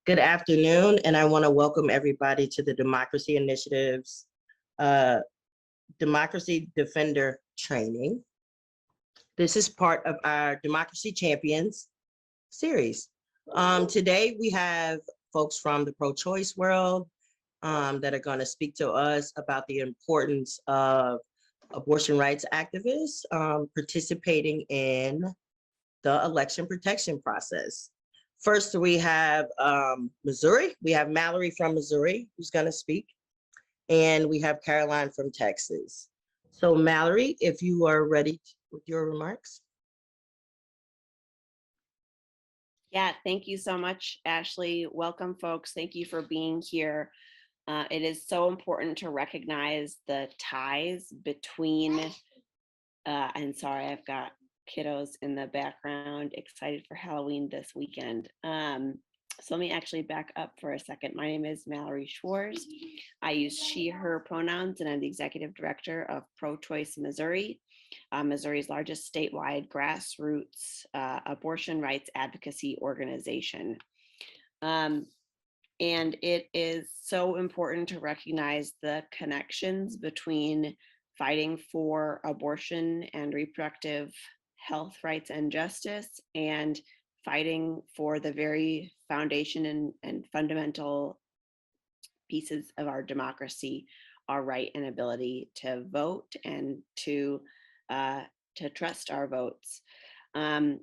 Good afternoon, and I want to welcome everybody to the Democracy Initiative's Democracy Defender Training. This is part of our Democracy Champions series. Today, we have folks from the pro-choice world that are going to speak to us about the importance of abortion rights activists participating in the election protection process. First, we have Missouri. We have Mallory from Missouri who's going to speak, and we have Caroline from Texas. So Mallory, if you are ready with your remarks. Yeah, thank you so much, Ashley. Welcome, folks. Thank you for being here. It is so important to recognize the ties between, and sorry, I've got kiddos in the background, excited for Halloween this weekend. So let me actually back up for a second. My name is Mallory Schwarz. I use she, her pronouns, and I'm the executive director of Pro-Choice Missouri, Missouri's largest statewide grassroots abortion rights advocacy organization. And it is so important to recognize the connections between fighting for abortion and reproductive health rights and justice, and fighting for the very foundation and fundamental pieces of our democracy, our right and ability to vote and to trust our votes. And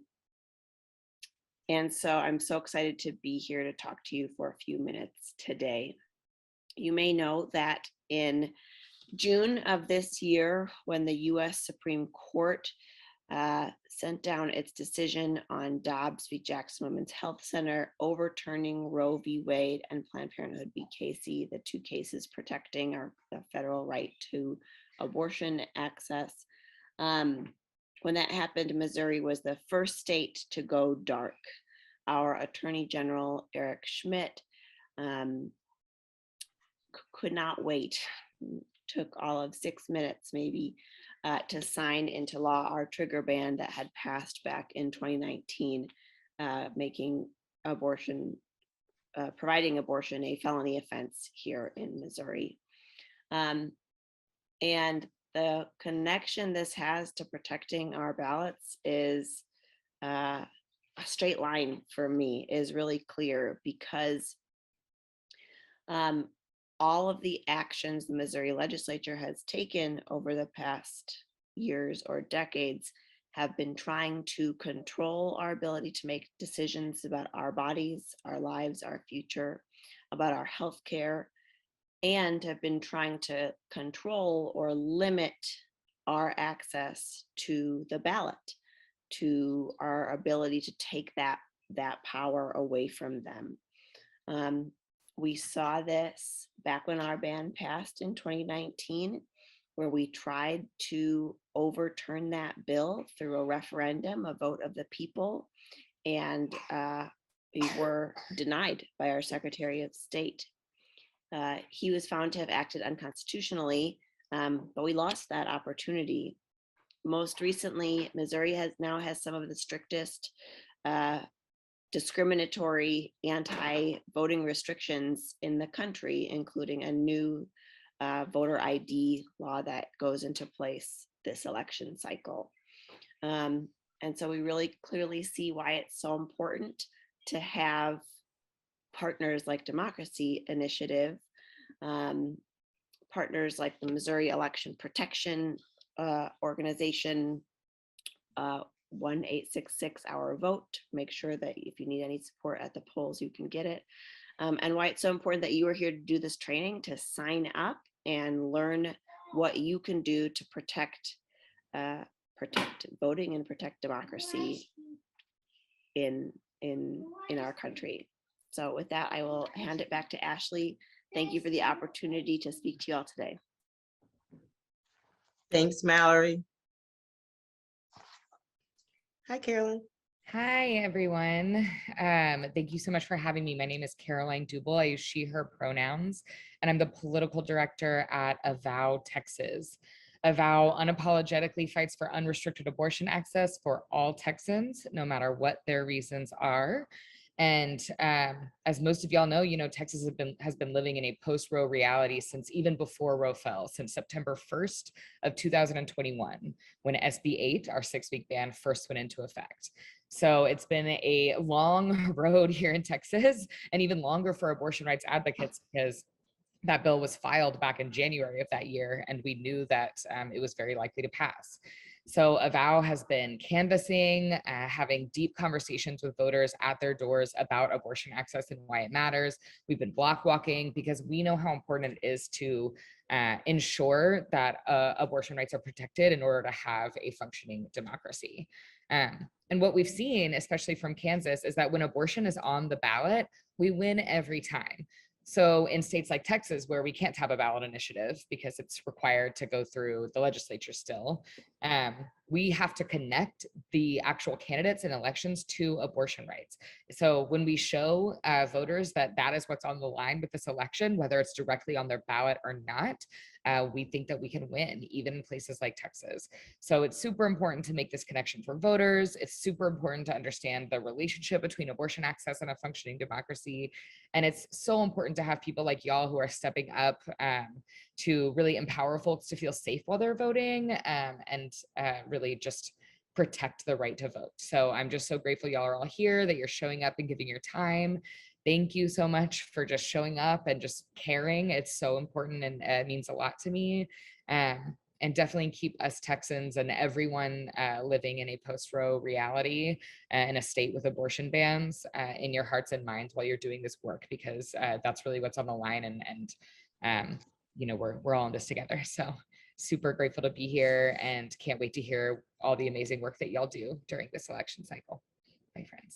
so I'm so excited to be here to talk to you for a few minutes today. You may know that in June of this year, when the US Supreme Court sent down its decision on Dobbs v. Jackson Women's Health Center, overturning Roe v. Wade and Planned Parenthood v. Casey, the two cases protecting the federal right to abortion access. When that happened, Missouri was the first state to go dark. Our Attorney General, Eric Schmidt, could not wait. Took all of 6 minutes maybe to sign into law our trigger ban that had passed back in 2019, making abortion, providing abortion a felony offense here in Missouri. And the connection this has to protecting our ballots is a straight line for me, is really clear, because all of the actions the Missouri legislature has taken over the past years or decades have been trying to control our ability to make decisions about our bodies, our lives, our future, about our health care, and have been trying to control or limit our access to the ballot, to our ability to take that power away from them. We saw this back when our ban passed in 2019, where we tried to overturn that bill through a referendum, a vote of the people, and we were denied by our Secretary of State. He was found to have acted unconstitutionally, but we lost that opportunity. Most recently, Missouri now has some of the strictest discriminatory anti-voting restrictions in the country, including a new voter ID law that goes into place this election cycle. And so we really clearly see why it's so important to have partners like Democracy Initiative, partners like the Missouri Election Protection Organization, 1-866 our vote. Make sure that if you need any support at the polls, you can get it. And why it's so important that you are here to do this training, to sign up and learn what you can do to protect voting and protect democracy in our country. So with that, I will hand it back to Ashley. Thank you for the opportunity to speak to you all today. Thanks, Mallory. Hi, Caroline. Hi, everyone. Thank you so much for having me. My name is Caroline Duble. I use she, her pronouns, and I'm the political director at Avow Texas. Avow unapologetically fights for unrestricted abortion access for all Texans, no matter what their reasons are. And as most of y'all know, Texas has been living in a post-Roe reality since even before Roe fell, since September 1st of 2021, when SB 8, our 6-week ban, first went into effect. So it's been a long road here in Texas, and even longer for abortion rights advocates, because that bill was filed back in January of that year, and we knew that it was very likely to pass. So Avow has been canvassing, having deep conversations with voters at their doors about abortion access and why it matters. We've been block walking because we know how important it is to ensure that abortion rights are protected in order to have a functioning democracy. And what we've seen, especially from Kansas, is that when abortion is on the ballot, we win every time. So in states like Texas, where we can't have a ballot initiative because it's required to go through the legislature still, we have to connect the actual candidates in elections to abortion rights. So when we show voters that that is what's on the line with this election, whether it's directly on their ballot or not, we think that we can win, even in places like Texas. So it's super important to make this connection for voters. It's super important to understand the relationship between abortion access and a functioning democracy. And it's so important to have people like y'all who are stepping up to really empower folks to feel safe while they're voting, and really just protect the right to vote. So I'm just so grateful y'all are all here, that you're showing up and giving your time. Thank you so much for just showing up and just caring. It's so important, and it means a lot to me. And definitely keep us Texans and everyone living in a post-Roe reality in a state with abortion bans in your hearts and minds while you're doing this work, because that's really what's on the line. And we're all in this together. So super grateful to be here, and can't wait to hear all the amazing work that y'all do during this election cycle. Bye, friends.